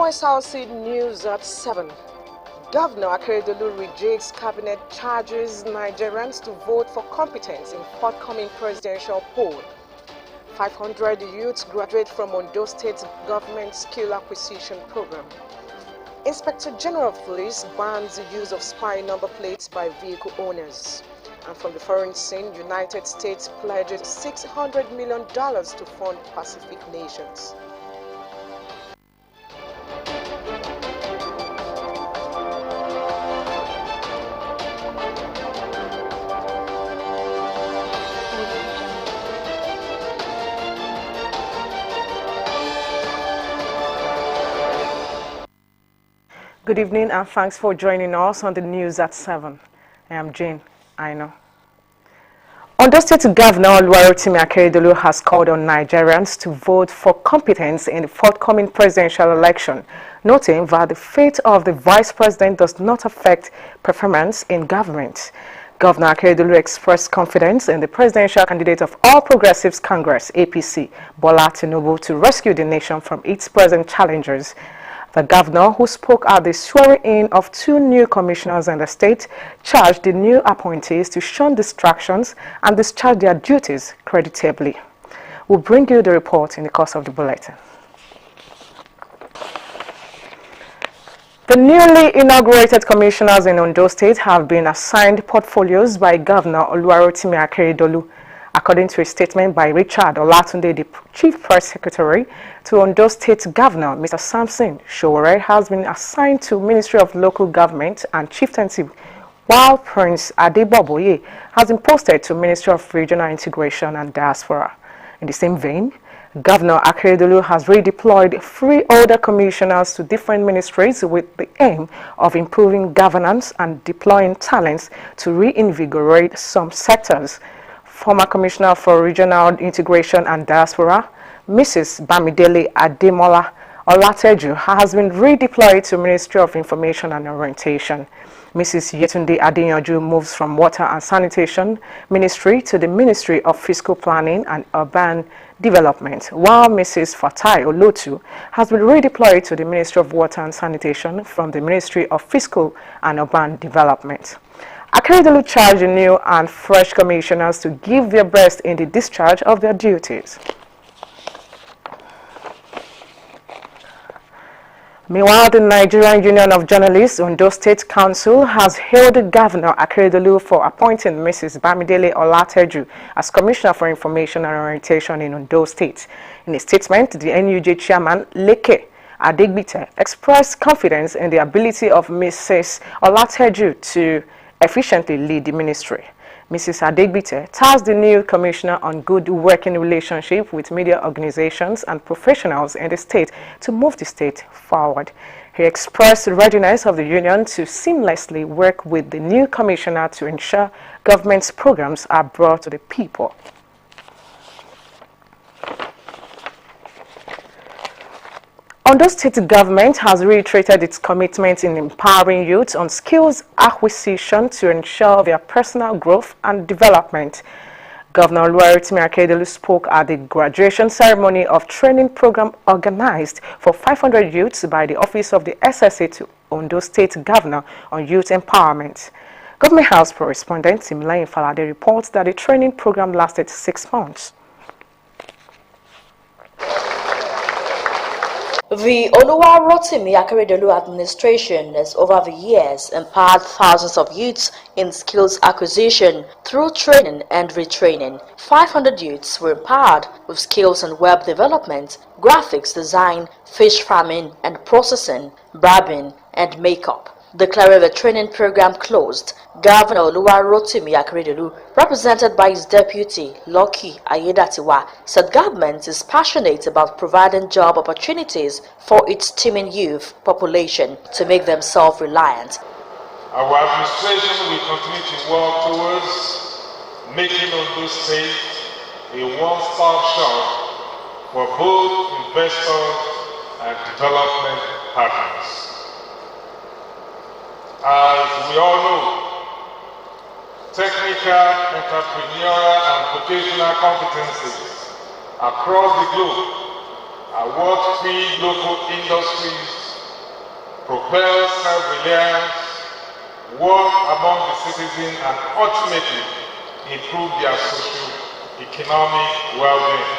Osrc News at 7. Governor Akeredolu rejects cabinet charges Nigerians to vote for competence in forthcoming presidential poll. 500 youths graduate from Ondo State Government Skill Acquisition Program. Inspector General of Police bans the use of spy number plates by vehicle owners. And from the foreign scene, United States pledges $600 million to fund Pacific nations. Good evening and thanks for joining us on the news at 7. I am Jane. I know. Ondo State Governor Oluwarotimi Akeredolu has called on Nigerians to vote for competence in the forthcoming presidential election, noting that the fate of the vice president does not affect performance in government. Governor Akeredolu expressed confidence in the presidential candidate of All Progressives Congress, APC, Bola Tinubu, to rescue the nation from its present challengers. The governor, who spoke at the swearing-in of 2 new commissioners in the state, charged the new appointees to shun distractions and discharge their duties creditably. We'll bring you the report in the course of the bulletin. The newly inaugurated commissioners in Ondo State have been assigned portfolios by Governor Oluwarotimi Akeredolu. According to a statement by Richard Olatunde, the Chief Press Secretary to Ondo State Governor, Mr. Samson Showore has been assigned to Ministry of Local Government and Chieftaincy, while Prince Adeboboye has been posted to Ministry of Regional Integration and Diaspora. In the same vein, Governor Akeredolu has redeployed 3 other commissioners to different ministries with the aim of improving governance and deploying talents to reinvigorate some sectors. Former Commissioner for Regional Integration and Diaspora, Mrs. Bamidele Ademola Olateju, has been redeployed to Ministry of Information and Orientation. Mrs. Yetunde Adeyanju moves from Water and Sanitation Ministry to the Ministry of Fiscal Planning and Urban Development, while Mrs. Fatai Olotu has been redeployed to the Ministry of Water and Sanitation from the Ministry of Fiscal and Urban Development. Akeredolu charged the new and fresh commissioners to give their best in the discharge of their duties. Meanwhile, the Nigerian Union of Journalists, Ondo State Council, has hailed Governor Akeredolu for appointing Mrs. Bamidele Olateju as Commissioner for Information and Orientation in Ondo State. In a statement, the NUJ chairman, Leke Adegbite, expressed confidence in the ability of Mrs. Olateju to efficiently lead the ministry. Mrs. Adegbite tasked the new commissioner on good working relationship with media organizations and professionals in the state to move the state forward. He expressed the readiness of the union to seamlessly work with the new commissioner to ensure government's programs are brought to the people. Ondo State government has reiterated its commitment in empowering youth on skills acquisition to ensure their personal growth and development. Governor Oluwarotimi Akeredolu spoke at the graduation ceremony of training program organized for 500 youths by the Office of the SSA to Ondo State Governor on Youth Empowerment. Government House correspondent Timilayin Falade reports that the training program lasted 6 months. The Oluwarotimi Akeredolu administration has over the years empowered thousands of youths in skills acquisition through training and retraining. 500 youths were empowered with skills in web development, graphics design, fish farming and processing, barbing and makeup. Declaring the training program closed, Governor Oluwarotimi Akeredolu, represented by his deputy, Lucky Ayedatiwa, said government is passionate about providing job opportunities for its teeming youth population to make them self-reliant. Our administration will continue to work towards making Ondo State a one-stop shop for both investors and development partners. As we all know, technical, entrepreneurial, and vocational competencies across the globe are what feed local industries propel self-reliance, work among the citizens, and ultimately improve their socio-economic well-being.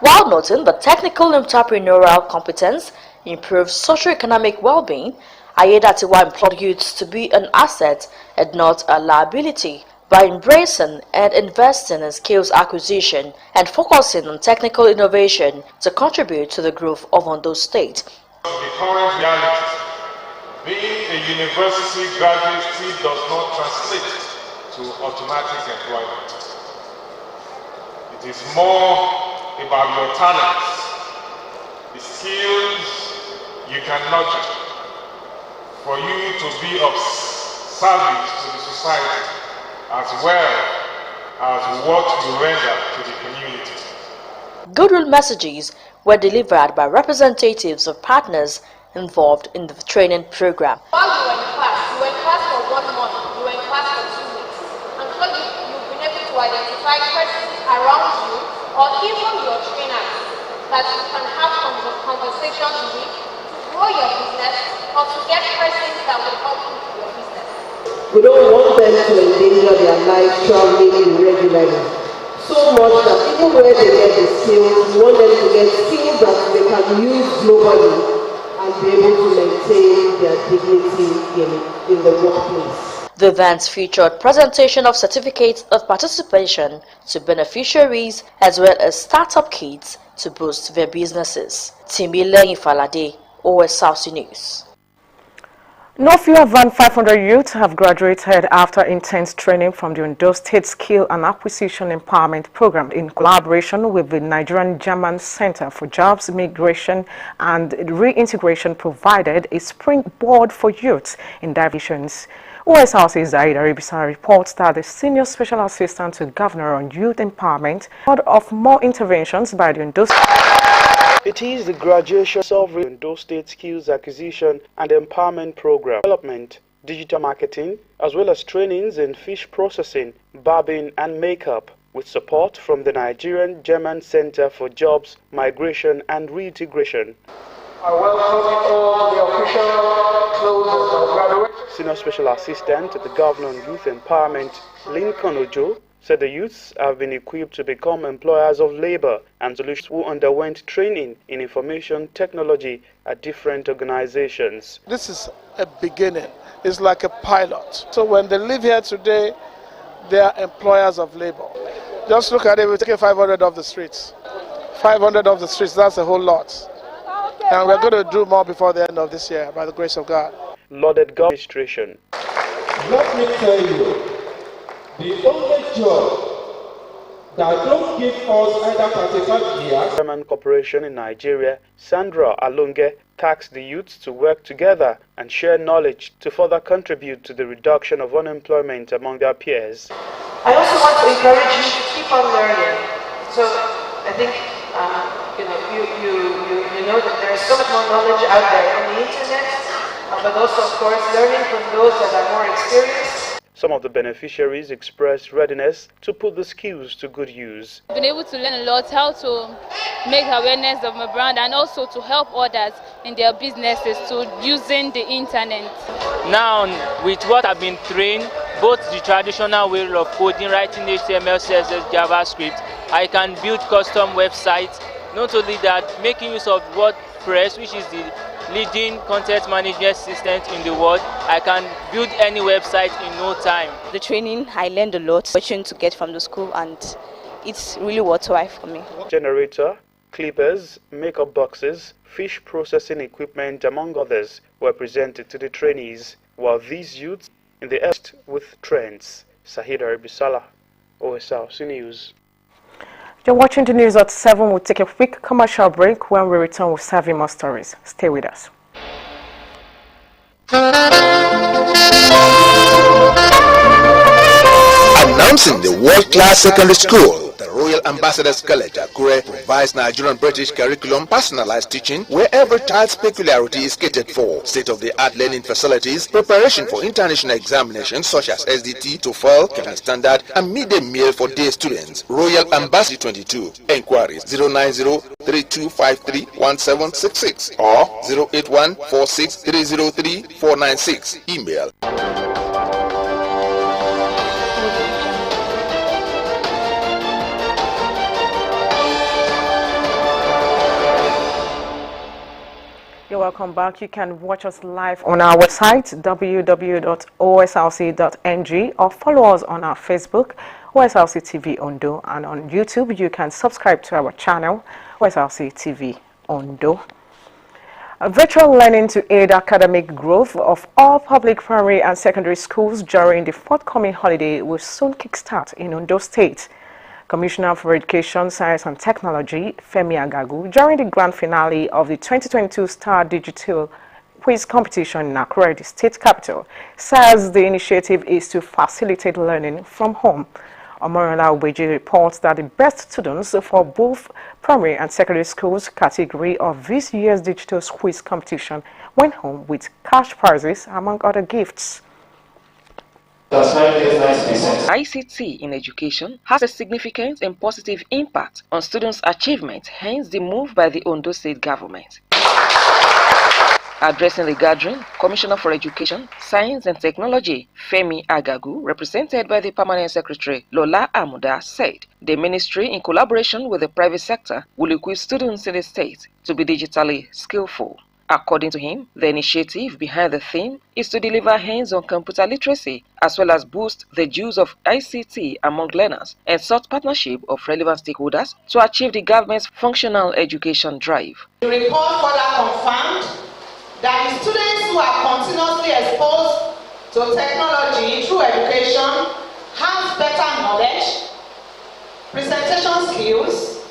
While noting that technical entrepreneurial competence improves socio-economic well-being, Ayedatiwa implored youths to be an asset and not a liability by embracing and investing in skills acquisition and focusing on technical innovation to contribute to the growth of Ondo State. The current reality, being a university graduate still does not translate to automatic employment. It is more about your talents, the skills you can nurture for you to be of service to the society as well as what you render to the community. Goodwill messages were delivered by representatives of partners involved in the training program. While you were in class for 1 month, you were in class for 2 weeks. I'm sure you've been able to identify persons around you or even your trainers that you can have conversations with to grow your business or to get persons that will help you with your business. We don't want them to endanger their lives traveling irregularly. So much that even where they get the skills, we want them to get skills that they can use globally and be able to maintain their dignity in the workplace. The events featured presentation of certificates of participation to beneficiaries as well as startup kits to boost their businesses. Timile Ifalade, Osrc News. No fewer than 500 youths have graduated after intense training from the Ondo State Skill and Acquisition Empowerment Program in collaboration with the Nigerian German Center for Jobs, Migration and Reintegration provided a springboard for youths in divisions. Osrc's Zaida Ribisa reports that the Senior Special Assistant to Governor on Youth Empowerment heard of more interventions by the Ondo State. It is the graduation of the Ondo State Skills Acquisition and Empowerment Program, development, digital marketing, as well as trainings in fish processing, barbing and makeup, with support from the Nigerian German Center for Jobs, Migration and Reintegration. I welcome all the official closes of graduation. Senior Special Assistant to the Governor on Youth Empowerment, Lincoln Ojo, said the youths have been equipped to become employers of labor and solutions who underwent training in information technology at different organizations. This is a beginning. It's like a pilot. So when they live here today, they are employers of labor. Just look at it, we're taking 500 off the streets. 500 off the streets, that's a whole lot. And we're going to do more before the end of this year, by the grace of God. Lauded administration. Let me tell you, the only job that don't give us either 35 years. German Corporation in Nigeria, Sandra Alunge, tasked the youths to work together and share knowledge to further contribute to the reduction of unemployment among their peers. I also want to encourage you to keep on learning. So I think you know that there is so much more knowledge out there on the internet, but also of course learning from those that are more experienced. Some of the beneficiaries expressed readiness to put the skills to good use. I've been able to learn a lot, how to make awareness of my brand and also to help others in their businesses to using the internet. Now, with what I've been trained, both the traditional way of coding, writing HTML, CSS, JavaScript, I can build custom websites. Not only that, making use of WordPress, which is the leading content management system in the world, I can build any website in no time. The training, I learned a lot, opportunity to get from the school, and it's really worthwhile for me. Generator, clippers, makeup boxes, fish processing equipment, among others, were presented to the trainees, while these youths in the east with trends. Sahida Ribisala, Osrc News. You're watching the news at 7. We'll take a quick commercial break. When we return, we'll serve you more stories. Stay with us. Announcing the world-class secondary school, the Royal Royal Ambassadors College, Akure, provides Nigerian-British curriculum, personalized teaching, where every child's peculiarity is catered for, state-of-the-art learning facilities, preparation for international examinations such as SDT, TOEFL, Kenya Standard, and midday meal for day students. Royal Ambassador 22. Enquiries 090-3253-1766 or 081-46-303-496. Email. You're welcome back. You can watch us live on our website www.osrc.ng or follow us on our Facebook OSRC TV Ondo, and on YouTube you can subscribe to our channel OSRC TV Ondo. Virtual learning to aid academic growth of all public primary and secondary schools during the forthcoming holiday will soon kickstart in Ondo State. Commissioner for Education, Science and Technology, Femi Agagu, during the grand finale of the 2022 Star Digital Quiz Competition in Akure, the state capital, says the initiative is to facilitate learning from home. Omorola Obeji reports that the best students for both primary and secondary schools category of this year's digital quiz competition went home with cash prizes, among other gifts. ICT in education has a significant and positive impact on students' achievement, hence the move by the Ondo State government. Addressing the gathering, Commissioner for Education, Science and Technology, Femi Agagu, represented by the Permanent Secretary, Lola Amuda, said the ministry, in collaboration with the private sector, will equip students in the state to be digitally skillful. According to him, the initiative behind the theme is to deliver hands-on computer literacy as well as boost the use of ICT among learners and sought partnership of relevant stakeholders to achieve the government's functional education drive. The report further confirmed that the students who are continuously exposed to technology through education have better knowledge, presentation skills,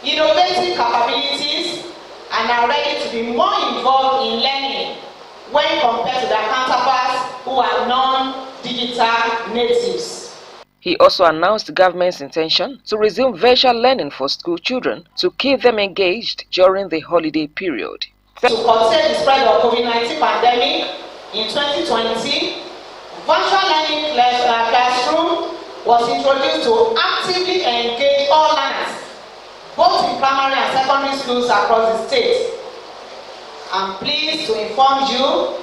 innovative capabilities, and are ready to be more involved in learning when compared to their counterparts who are non-digital natives. He also announced the government's intention to resume virtual learning for school children to keep them engaged during the holiday period. To contain the spread of COVID-19 pandemic in 2020, virtual learning classroom was introduced to actively engage all learners, both in primary and secondary schools across the state. I'm pleased to inform you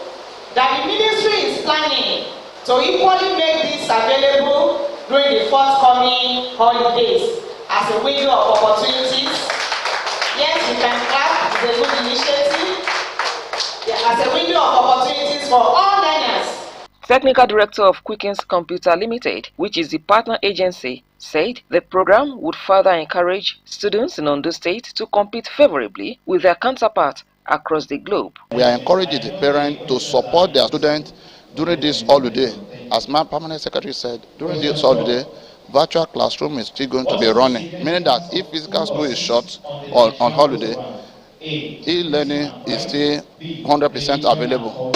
that the ministry is planning to equally make this available during the forthcoming holidays as a window of opportunities. Yes, you can clap, it's a good initiative. As a window of opportunities for all learners. Technical Director of Quickens Computer Limited, which is the partner agency, said the program would further encourage students in Ondo State to compete favorably with their counterparts across the globe. We are encouraging the parents to support their students during this holiday. As my permanent secretary said, during this holiday, virtual classroom is still going to be running, meaning that if physical school is shut or on holiday, e-learning is still 100% available.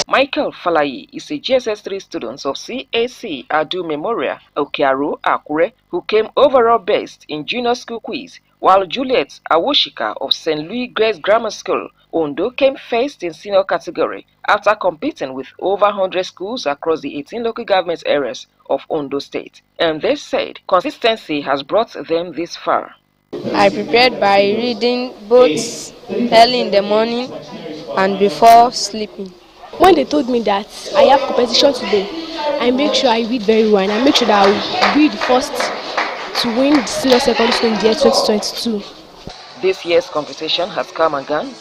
Michael Falayi is a GSS3 student of CAC Adu Memorial, Okiaru, Akure, who came overall best in junior school quiz, while Juliet Awoshika of St. Louis Grace Grammar School, Ondo, came first in senior category after competing with over 100 schools across the 18 local government areas of Ondo State. And they said consistency has brought them this far. I prepared by reading both early in the morning and before sleeping. When they told me that I have competition today, I make sure I read very well and I make sure that I will be the first to win the senior secondary school in the year 2022. This year's competition has come and gone.